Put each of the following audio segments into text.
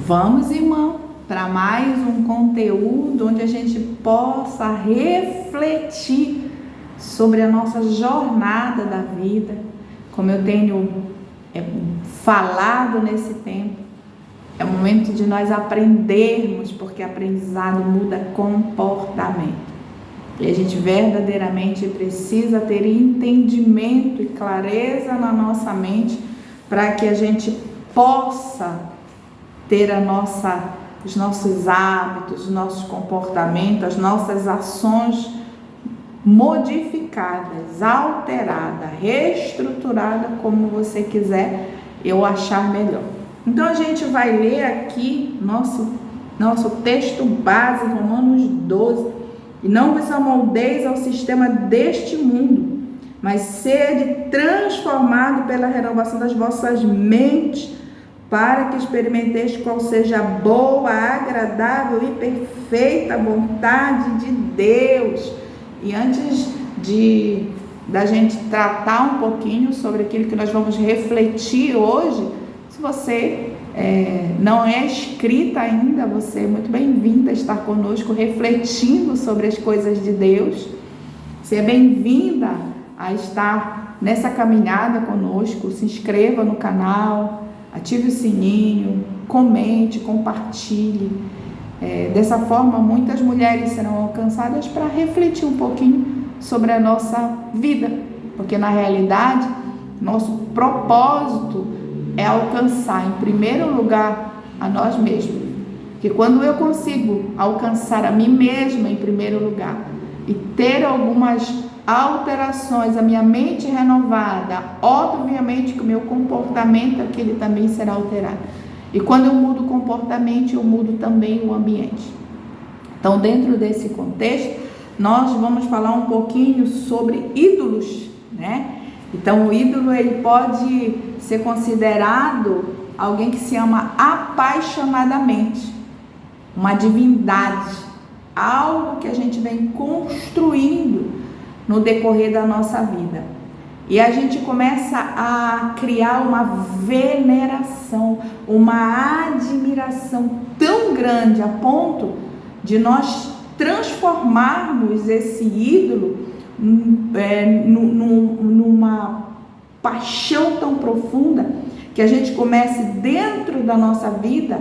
Vamos, irmão, para mais um conteúdo onde a gente possa refletir sobre a nossa jornada da vida, como eu tenho falado nesse tempo. É o momento de nós aprendermos, porque aprendizado muda comportamento. E a gente verdadeiramente precisa ter entendimento e clareza na nossa mente para que a gente possa ter os nossos hábitos, os nossos comportamentos, as nossas ações modificadas, alteradas, reestruturadas, como você quiser, eu achar melhor. Então a gente vai ler aqui nosso texto base, Romanos 12. E não vos amoldeis ao sistema deste mundo, mas sede transformado pela renovação das vossas mentes, para que experimenteis qual seja a boa, agradável e perfeita vontade de Deus. E antes da gente tratar um pouquinho sobre aquilo que nós vamos refletir hoje, se você não é inscrita ainda, você é muito bem-vinda a estar conosco refletindo sobre as coisas de Deus. Você é bem-vinda a estar nessa caminhada conosco. Se inscreva no canal, ative o sininho, comente, compartilhe. Dessa forma, muitas mulheres serão alcançadas para refletir um pouquinho sobre a nossa vida, porque na realidade, nosso propósito é alcançar, em primeiro lugar, a nós mesmos. Porque quando eu consigo alcançar a mim mesma, em primeiro lugar, e ter algumas alterações, a minha mente renovada, obviamente que o meu comportamento aqui ele também será alterado. E quando eu mudo o comportamento, eu mudo também o ambiente. Então, dentro desse contexto, nós vamos falar um pouquinho sobre ídolos, né? Então, o ídolo ele pode ser considerado alguém que se ama apaixonadamente, uma divindade, algo que a gente vem construindo no decorrer da nossa vida. E a gente começa a criar uma veneração, uma admiração tão grande a ponto de nós transformarmos esse ídolo numa paixão tão profunda que a gente comece dentro da nossa vida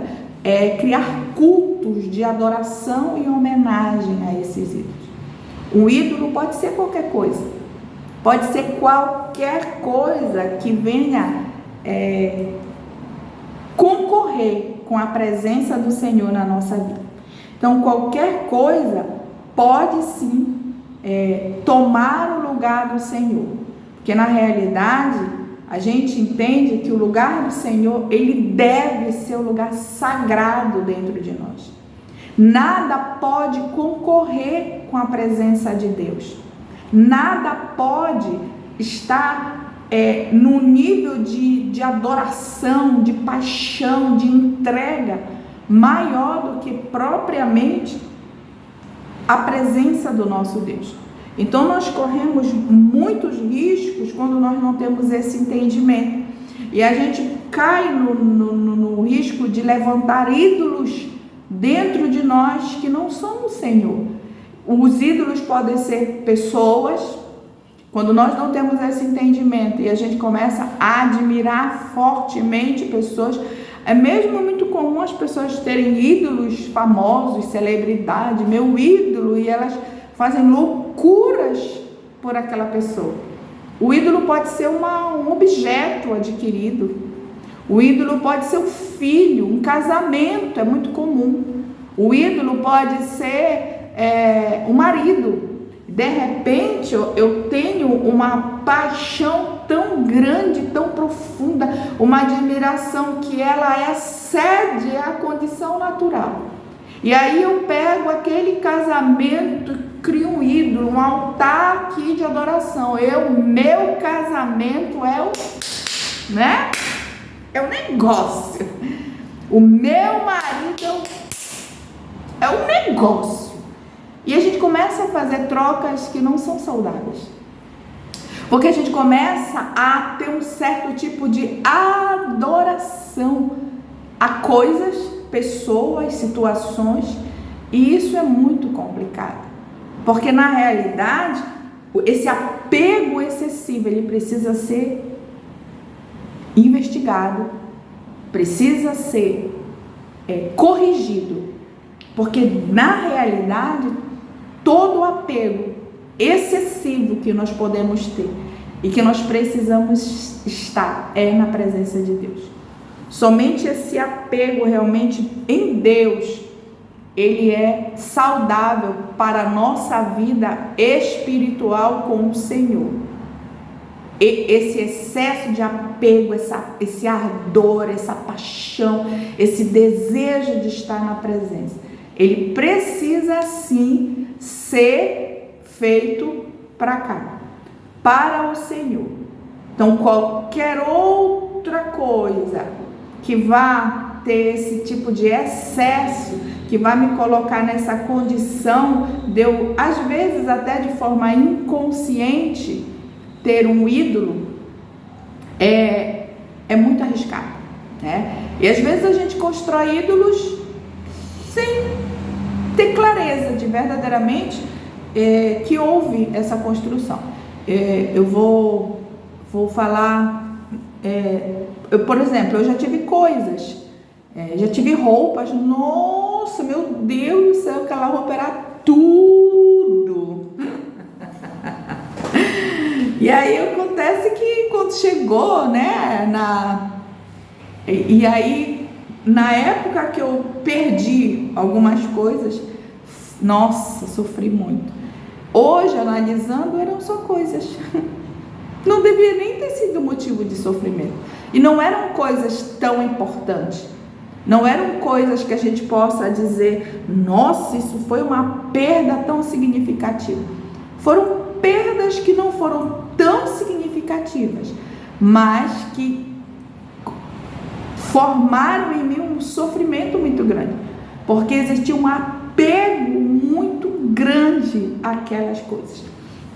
criar cultos de adoração e homenagem a esses ídolos. Um ídolo pode ser qualquer coisa, pode ser qualquer coisa que venha concorrer com a presença do Senhor na nossa vida. Então qualquer coisa pode sim tomar o lugar do Senhor, porque na realidade a gente entende que o lugar do Senhor ele deve ser o lugar sagrado dentro de nós. Nada pode concorrer com a presença de Deus, nada pode estar no nível de adoração, de paixão, de entrega maior do que propriamente a presença do nosso Deus. Então nós corremos muitos riscos quando nós não temos esse entendimento, e a gente cai no risco de levantar ídolos dentro de nós que não são o Senhor. Os ídolos podem ser pessoas. Quando nós não temos esse entendimento e a gente começa a admirar fortemente pessoas, é mesmo muito comum as pessoas terem ídolos famosos, celebridade, meu ídolo, e elas fazem loucuras por aquela pessoa. O ídolo pode ser um objeto adquirido. O ídolo pode ser um filho, um casamento, é muito comum. O ídolo pode ser um marido. De repente, eu tenho uma paixão tão grande, tão profunda, uma admiração que ela excede a condição natural. E aí eu pego aquele casamento, crio um ídolo, um altar aqui de adoração. Meu casamento é um negócio. O meu marido é um negócio. E a gente começa a fazer trocas que não são saudáveis. Porque a gente começa a ter um certo tipo de adoração a coisas pessoas, situações, e isso é muito complicado, porque na realidade esse apego excessivo ele precisa ser investigado, precisa ser corrigido, porque na realidade todo apego excessivo que nós podemos ter e que nós precisamos estar na presença de Deus. Somente esse apego realmente em Deus, ele é saudável para a nossa vida espiritual com o Senhor. E esse excesso de apego, esse ardor, essa paixão, esse desejo de estar na presença, ele precisa sim ser feito para cá, para o Senhor. Então qualquer outra coisa que vá ter esse tipo de excesso, que vai me colocar nessa condição de eu, às vezes até de forma inconsciente, ter um ídolo, é muito arriscado, né? E às vezes a gente constrói ídolos sem ter clareza de verdadeiramente que houve essa construção. Eu vou falar, por exemplo, eu já tive coisas, já tive roupas, nossa, meu Deus do céu, aquela roupa era tudo. E aí acontece que quando chegou, né, e aí na época que eu perdi algumas coisas, nossa, sofri muito. Hoje, analisando, eram só coisas. Não devia nem ter sido motivo de sofrimento. E não eram coisas tão importantes. Não eram coisas que a gente possa dizer, nossa, isso foi uma perda tão significativa. Foram perdas que não foram tão significativas, mas que formaram em mim um sofrimento muito grande, porque existia um apego muito grande àquelas coisas.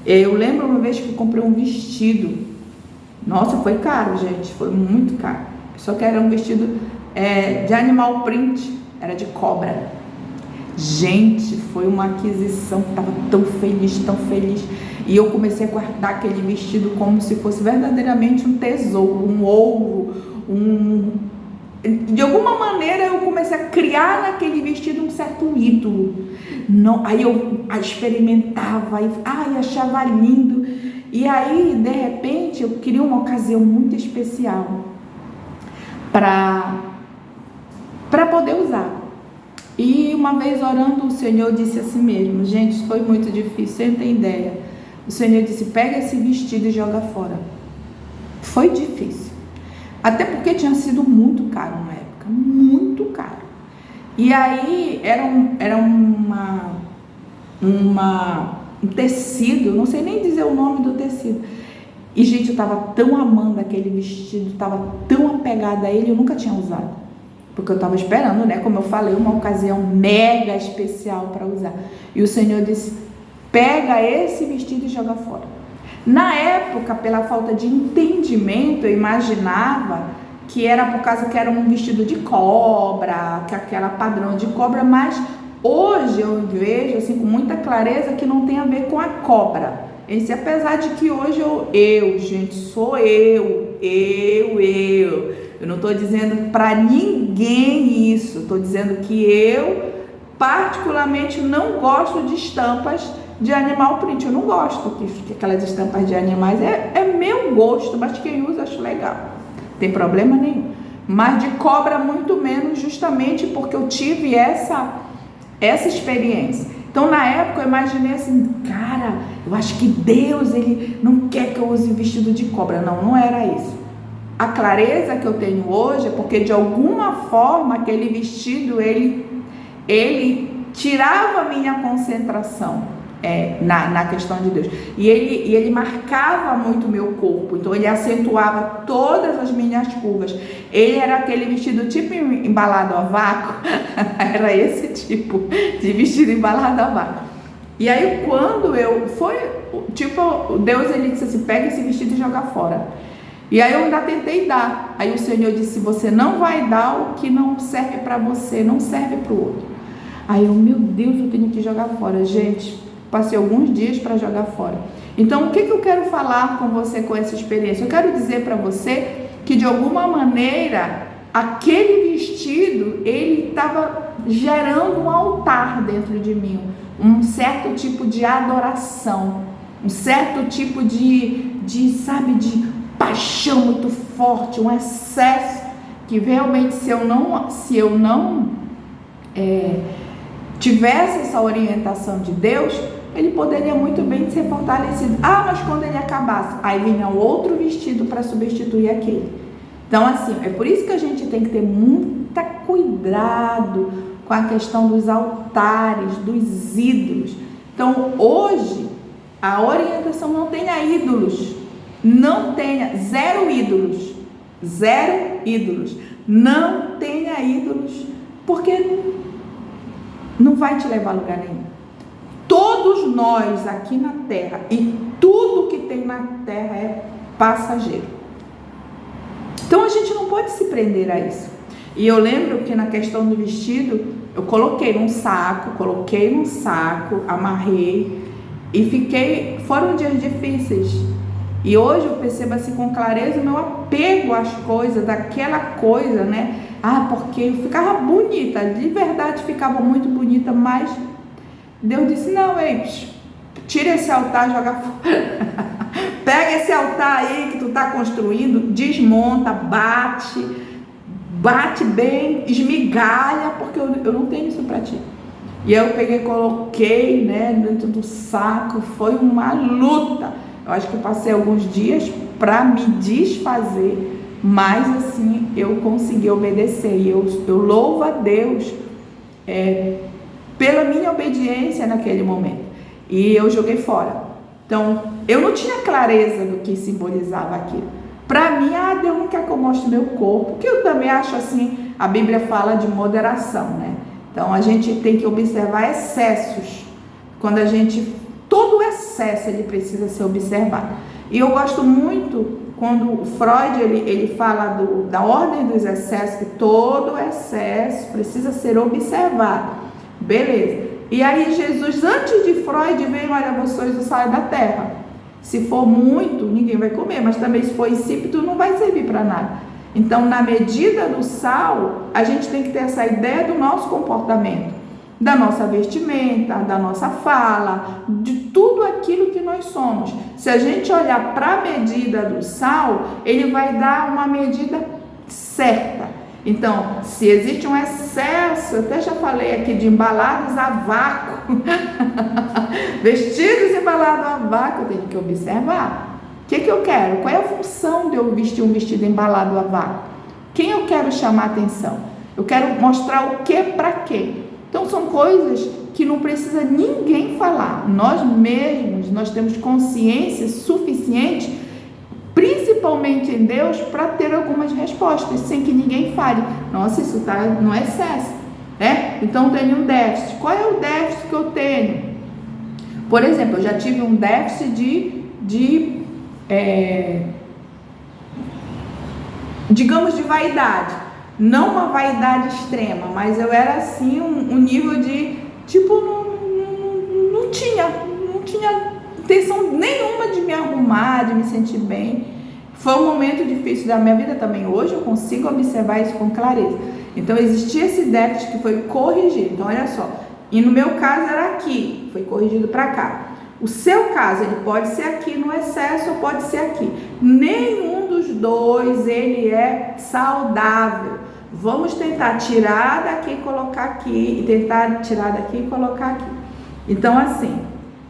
Eu lembro uma vez que eu comprei um vestido, nossa, foi caro, gente, foi muito caro, só que era um vestido de animal print, era de cobra. Gente, foi uma aquisição que estava tão feliz, e eu comecei a guardar aquele vestido como se fosse verdadeiramente um tesouro, um ouro, de alguma maneira eu comecei a criar naquele vestido um certo ídolo. Não, aí eu experimentava, achava lindo, e aí de repente eu queria uma ocasião muito especial para poder usar. E uma vez orando, o Senhor disse assim mesmo, gente, isso foi muito difícil, você não tem ideia. O Senhor disse, pega esse vestido e joga fora. Foi difícil, até porque tinha sido muito caro na época, muito caro. E aí era um tecido, não sei nem dizer o nome do tecido. E gente, eu estava tão amando aquele vestido, estava tão apegada a ele, eu nunca tinha usado. Porque eu estava esperando, né, como eu falei, uma ocasião mega especial para usar. E o Senhor disse, pega esse vestido e joga fora. Na época, pela falta de entendimento, eu imaginava que era por causa que era um vestido de cobra, que aquela padrão de cobra, mas hoje eu vejo assim com muita clareza que não tem a ver com a cobra. Esse, apesar de que hoje gente, sou eu não estou dizendo para ninguém isso, estou dizendo que eu particularmente não gosto de estampas de animal print, eu não gosto que aquelas estampas de animais, é meu gosto, mas quem usa acho legal, não tem problema nenhum, mas de cobra muito menos, justamente porque eu tive essa experiência. Então na época eu imaginei assim, cara, eu acho que Deus, ele não quer que eu use vestido de cobra. Não era isso. A clareza que eu tenho hoje é porque de alguma forma aquele vestido ele tirava a minha concentração na questão de Deus, e ele marcava muito o meu corpo, então ele acentuava todas as minhas curvas. Ele era aquele vestido tipo embalado a vácuo, era esse tipo de vestido embalado a vácuo. E aí quando Deus ele disse assim, pega esse vestido e joga fora. E aí eu ainda tentei dar. Aí o Senhor disse: você não vai dar o que não serve para você, não serve para o outro. Aí eu, meu Deus, eu tenho que jogar fora. Gente, passei alguns dias para jogar fora. Então, o que eu quero falar com você com essa experiência? Eu quero dizer para você que, de alguma maneira, aquele vestido, ele estava gerando um altar dentro de mim, um certo tipo de adoração, um certo tipo de paixão muito forte, um excesso que realmente, se eu não tivesse essa orientação de Deus, ele poderia muito bem ser fortalecido. Mas quando ele acabasse, aí vinha outro vestido para substituir aquele. Então, assim, é por isso que a gente tem que ter muito cuidado com a questão dos altares, dos ídolos. Então, hoje, a orientação: não tenha ídolos. Não tenha, zero ídolos. Não tenha ídolos, porque não vai te levar a lugar nenhum. Todos nós aqui na terra, e tudo que tem na terra é passageiro. Então a gente não pode se prender a isso. E eu lembro que na questão do vestido, eu coloquei num saco, amarrei e fiquei. Foram dias difíceis. E hoje eu percebo assim com clareza o meu apego às coisas, daquela coisa, né? Porque eu ficava bonita, de verdade ficava muito bonita, mas Deus disse: não, tira esse altar e joga fora. Pega esse altar aí que tu tá construindo, desmonta, bate bem, esmigalha, porque eu não tenho isso para ti. E eu peguei, coloquei, né, dentro do saco. Foi uma luta. Eu acho que eu passei alguns dias para me desfazer, mas assim eu consegui obedecer. E eu louvo a Deus pela minha obediência naquele momento. E eu joguei fora. Então, eu não tinha clareza do que simbolizava aquilo. Para mim, Deus não quer que eu mostre meu corpo, que eu também acho assim, a Bíblia fala de moderação, né? Então, a gente tem que observar excessos. Todo excesso, ele precisa ser observado. E eu gosto muito quando o Freud, ele fala da ordem dos excessos, que todo excesso precisa ser observado. Beleza. E aí Jesus, antes de Freud, veio: olha, vocês o sal da terra. Se for muito, ninguém vai comer, mas também se for insípido, não vai servir para nada. Então, na medida do sal, a gente tem que ter essa ideia do nosso comportamento, da nossa vestimenta, da nossa fala, de tudo aquilo que nós somos. Se a gente olhar para a medida do sal, ele vai dar uma medida certa. Então, se existe um excesso, eu até já falei aqui de embalados a vácuo, vestidos embalados a vácuo, eu tenho que observar. O que eu quero? Qual é a função de eu vestir um vestido embalado a vácuo? Quem eu quero chamar a atenção? Eu quero mostrar o que para quê? Então, são coisas que não precisa ninguém falar. Nós mesmos, nós temos consciência suficiente, principalmente em Deus, para ter algumas respostas, sem que ninguém fale: nossa, isso está no excesso, né? Então eu tenho um déficit. Qual é o déficit que eu tenho? Por exemplo, eu já tive um déficit digamos, de vaidade. Não uma vaidade extrema, mas eu era assim, um nível de, não tinha intenção nenhuma de me arrumar, de me sentir bem. Foi um momento difícil da minha vida também. Hoje eu consigo observar isso com clareza. Então existia esse déficit que foi corrigido. Então olha só, e no meu caso era aqui, foi corrigido para cá. O seu caso, ele pode ser aqui no excesso ou pode ser aqui. Nenhum dos dois, ele é saudável. Vamos tentar tirar daqui e colocar aqui, e tentar tirar daqui e colocar aqui. Então assim,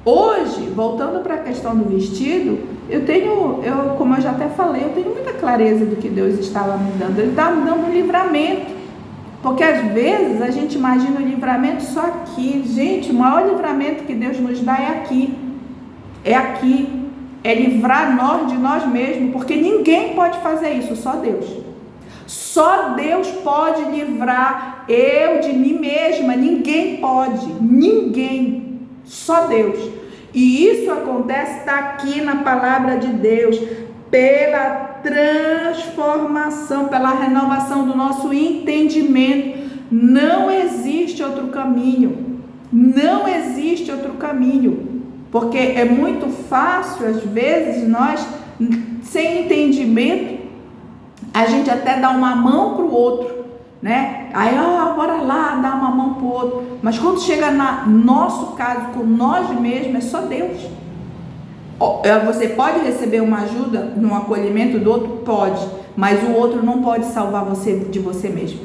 hoje, voltando para a questão do vestido, como eu já até falei, eu tenho muita clareza do que Deus estava me dando. Ele estava me dando um livramento, porque às vezes a gente imagina o livramento só aqui. Gente, o maior livramento que Deus nos dá é aqui, é livrar nós de nós mesmos, porque ninguém pode fazer isso, só Deus. Só Deus pode livrar eu de mim mesma. Ninguém pode, ninguém, só Deus. E isso acontece, está aqui na palavra de Deus, pela transformação, pela renovação do nosso entendimento. Não existe outro caminho. Não existe outro caminho. Porque é muito fácil, às vezes, nós, sem entendimento, a gente até dá uma mão para o outro, né? Aí, bora lá, dá uma mão para o outro. Mas quando chega no nosso caso, com nós mesmos, é só Deus. Você pode receber uma ajuda no acolhimento do outro? Pode. Mas o outro não pode salvar você de você mesmo.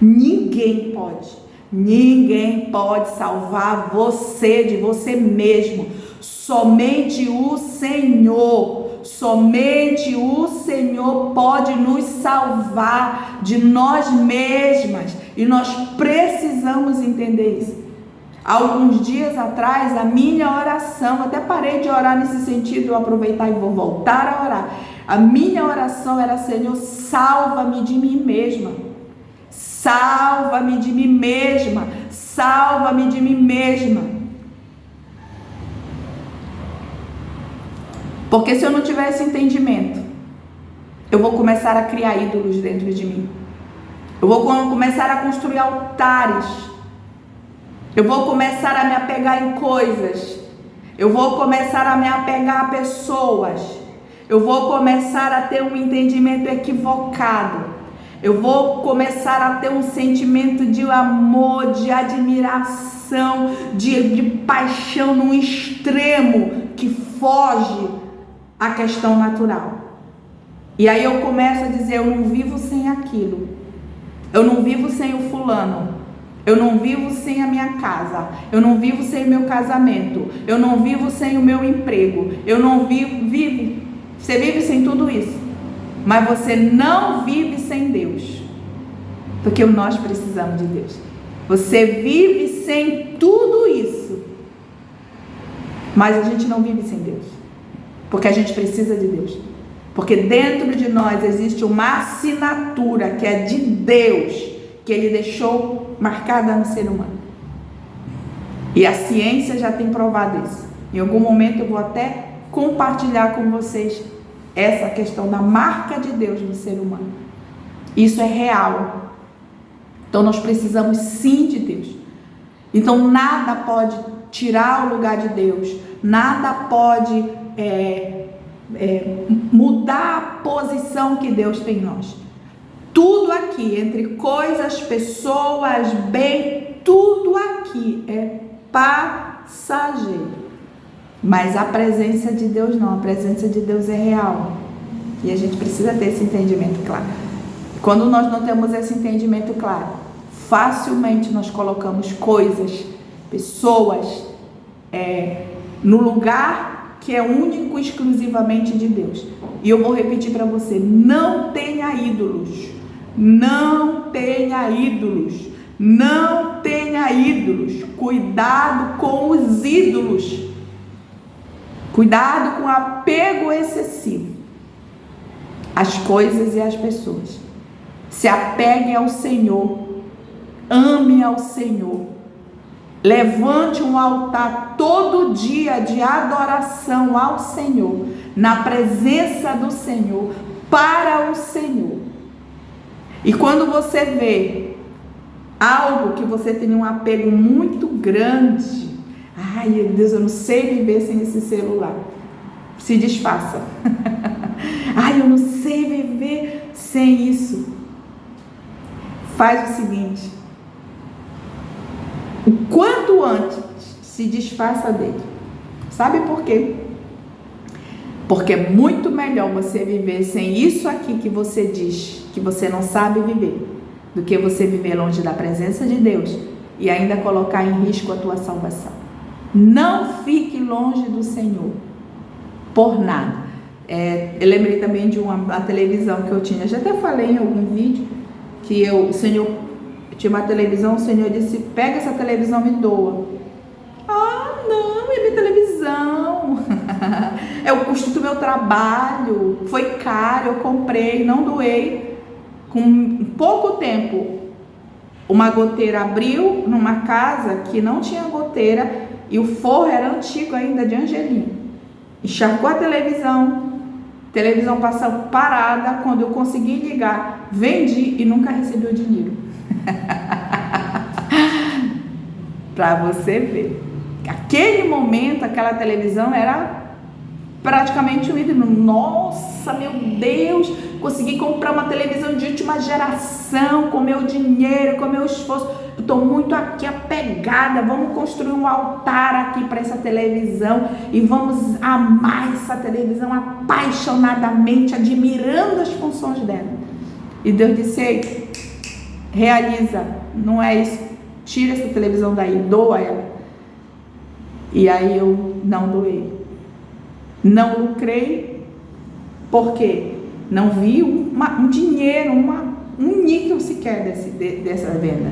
Ninguém pode. Ninguém pode salvar você de você mesmo. Somente o Senhor. Somente o Senhor pode nos salvar de nós mesmas. E nós precisamos entender isso. Alguns dias atrás, a minha oração, até parei de orar nesse sentido, eu aproveitar e vou voltar a orar. A minha oração era: Senhor, salva-me de mim mesma. Salva-me de mim mesma. Salva-me de mim mesma. Porque se eu não tiver esse entendimento, eu vou começar a criar ídolos dentro de mim. Eu vou começar a construir altares. Eu vou começar a me apegar em coisas. Eu vou começar a me apegar a pessoas. Eu vou começar a ter um entendimento equivocado. Eu vou começar a ter um sentimento de amor, de admiração, de paixão num extremo que foge à questão natural. E aí eu começo a dizer: eu não vivo sem aquilo. Eu não vivo sem o fulano. Eu não vivo sem a minha casa. Eu não vivo sem o meu casamento. Eu não vivo sem o meu emprego. Eu não vivo. Você vive sem tudo isso. Mas você não vive sem Deus. Porque nós precisamos de Deus. Você vive sem tudo isso. Mas a gente não vive sem Deus. Porque a gente precisa de Deus. Porque dentro de nós existe uma assinatura que é de Deus, que Ele deixou marcada no ser humano. E a ciência já tem provado isso. Em algum momento eu vou até compartilhar com vocês essa questão da marca de Deus no ser humano. Isso é real. Então nós precisamos sim de Deus. Então nada pode tirar o lugar de Deus. Nada pode mudar a posição que Deus tem em nós. Tudo aqui, entre coisas, pessoas, bem, tudo aqui é passageiro. Mas a presença de Deus não, a presença de Deus é real. E a gente precisa ter esse entendimento claro. Quando nós não temos esse entendimento claro, facilmente nós colocamos coisas, pessoas, no lugar que é único exclusivamente de Deus. E eu vou repetir para você: não tenha ídolos. Não tenha ídolos. Não tenha ídolos. Cuidado com os ídolos. Cuidado com o apego excessivo às coisas e às pessoas. Se apegue ao Senhor. Ame ao Senhor. Levante um altar todo dia de adoração ao Senhor, na presença do Senhor, para o Senhor. E quando você vê algo que você tem um apego muito grande, ai meu Deus, eu não sei viver sem esse celular, se desfaça. Ai, eu não sei viver sem isso. Faz o seguinte: o quanto antes se desfaça dele. Sabe por quê? Porque é muito melhor você viver sem isso aqui que você diz que você não sabe viver, do que você viver longe da presença de Deus e ainda colocar em risco a tua salvação. Não fique longe do Senhor por nada. Eu lembrei também de uma televisão que eu tinha, já até falei em algum vídeo, que o Senhor tinha uma televisão, o Senhor disse: pega essa televisão, me doa. Ah, não, é minha televisão. É o custo do meu trabalho, foi caro, eu comprei, não doei. Com pouco tempo, uma goteira abriu numa casa que não tinha goteira e o forro era antigo ainda, de Angelim. Encharcou a televisão, televisão passou parada, quando eu consegui ligar, vendi e nunca recebi o dinheiro. Para você ver. Aquele momento, aquela televisão era praticamente um ídolo. Nossa, meu Deus, consegui comprar uma televisão de última geração com meu dinheiro, com meu esforço. Eu estou muito aqui apegada. Vamos construir um altar aqui para essa televisão e vamos amar essa televisão apaixonadamente, admirando as funções dela. E Deus disse: ei, realiza, não é isso, tira essa televisão daí, doa ela. E aí eu não doei. Não lucrei, porque não vi um dinheiro, um níquel sequer dessa venda.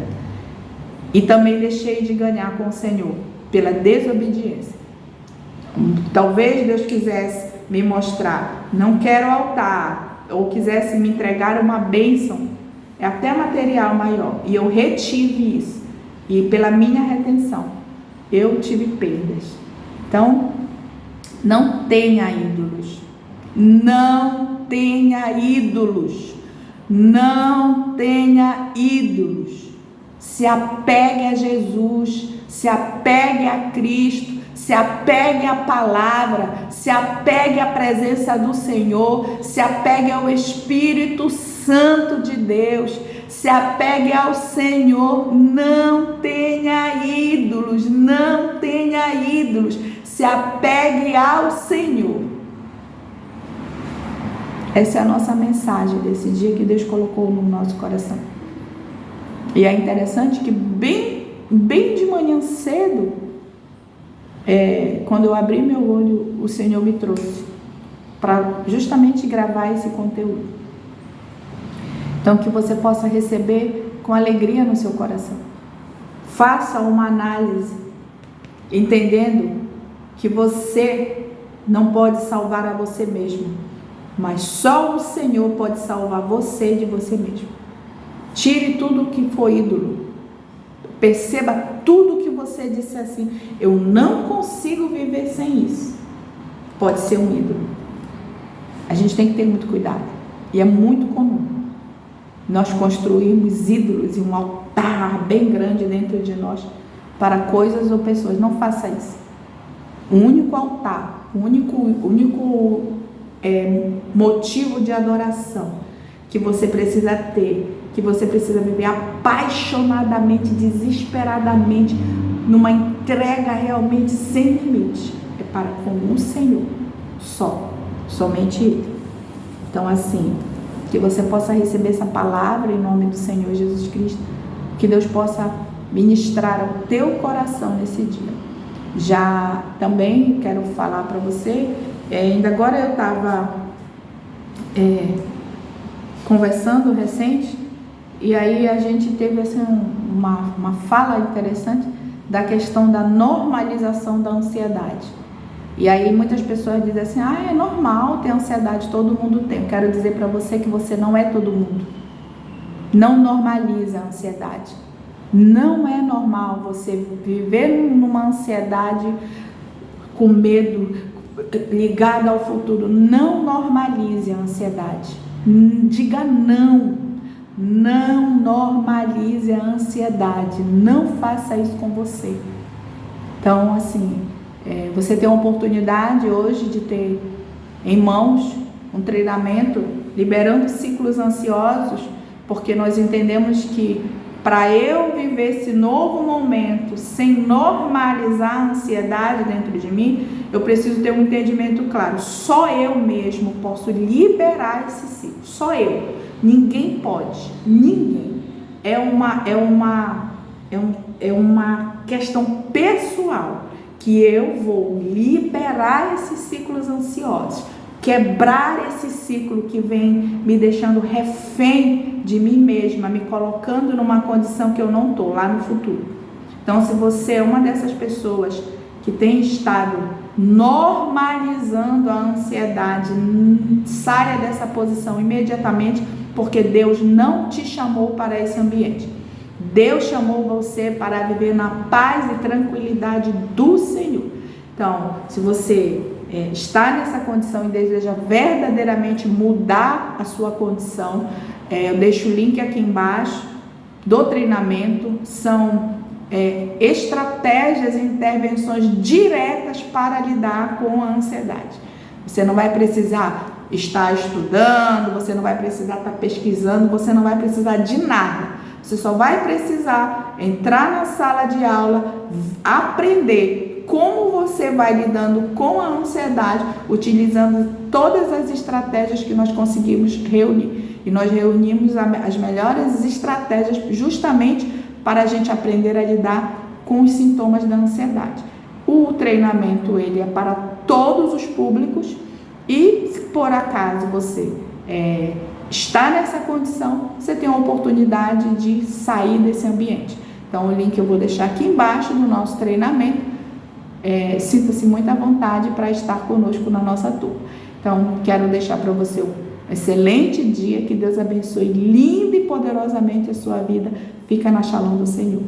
E também deixei de ganhar com o Senhor, pela desobediência. Talvez Deus quisesse me mostrar, não quero altar, ou quisesse me entregar uma bênção, até material maior, e eu retive isso. E pela minha retenção, eu tive perdas. Então, não tenha ídolos, não tenha ídolos, não tenha ídolos. Se apegue a Jesus, se apegue a Cristo, se apegue à palavra, se apegue à presença do Senhor, se apegue ao Espírito Santo de Deus, se apegue ao Senhor. Não tenha ídolos, não tenha ídolos. Se apegue ao Senhor. Essa é a nossa mensagem desse dia que Deus colocou no nosso coração. E é interessante que bem de manhã cedo, quando eu abri meu olho, o Senhor me trouxe para justamente gravar esse conteúdo. Então, que você possa receber com alegria no seu coração. Faça uma análise, entendendo que você não pode salvar a você mesmo, mas só o Senhor pode salvar você de você mesmo. Tire tudo que foi ídolo. Perceba tudo que você disse assim: eu não consigo viver sem isso. Pode ser um ídolo. A gente tem que ter muito cuidado. E é muito comum nós construirmos ídolos e um altar bem grande dentro de nós para coisas ou pessoas. Não faça isso. O único altar, o único motivo de adoração que você precisa ter, que você precisa viver apaixonadamente, desesperadamente, numa entrega realmente sem limite, é para com o Senhor, somente Ele. Então, assim, que você possa receber essa palavra em nome do Senhor Jesus Cristo, que Deus possa ministrar ao teu coração nesse dia. Já também quero falar para você, ainda agora eu estava conversando recente, e aí a gente teve assim, uma fala interessante da questão da normalização da ansiedade. E aí muitas pessoas dizem assim: é normal ter ansiedade, todo mundo tem. Eu quero dizer para você que você não é todo mundo. Não normalize a ansiedade. Não é normal você viver numa ansiedade, com medo, ligado ao futuro. Não normalize a ansiedade. Diga não. Não normalize a ansiedade. Não faça isso com você. Então, assim, você tem a oportunidade hoje de ter em mãos um treinamento liberando ciclos ansiosos, porque nós entendemos que para eu viver esse novo momento sem normalizar a ansiedade dentro de mim, eu preciso ter um entendimento claro. Só eu mesmo posso liberar esse ciclo. Só eu. Ninguém pode. Ninguém. É uma questão pessoal que eu vou liberar esses ciclos ansiosos. Quebrar esse ciclo que vem me deixando refém de mim mesma, me colocando numa condição que eu não estou lá no futuro. Então, se você é uma dessas pessoas que tem estado normalizando a ansiedade, saia dessa posição imediatamente, porque Deus não te chamou para esse ambiente. Deus chamou você para viver na paz e tranquilidade do Senhor. Então, se você está nessa condição e deseja verdadeiramente mudar a sua condição, eu deixo o link aqui embaixo do treinamento. São estratégias e intervenções diretas para lidar com a ansiedade. Você não vai precisar estar estudando, você não vai precisar estar pesquisando, você não vai precisar de nada. Você só vai precisar entrar na sala de aula, aprender como você vai lidando com a ansiedade, utilizando todas as estratégias que nós conseguimos reunir. E nós reunimos as melhores estratégias justamente para a gente aprender a lidar com os sintomas da ansiedade. O treinamento ele é para todos os públicos e, se por acaso você está nessa condição, você tem a oportunidade de sair desse ambiente. Então, o link eu vou deixar aqui embaixo do nosso treinamento. Sinta-se muito à vontade para estar conosco na nossa turma. Então, quero deixar para você um excelente dia, que Deus abençoe lindo e poderosamente a sua vida. Fica na Shalom do Senhor.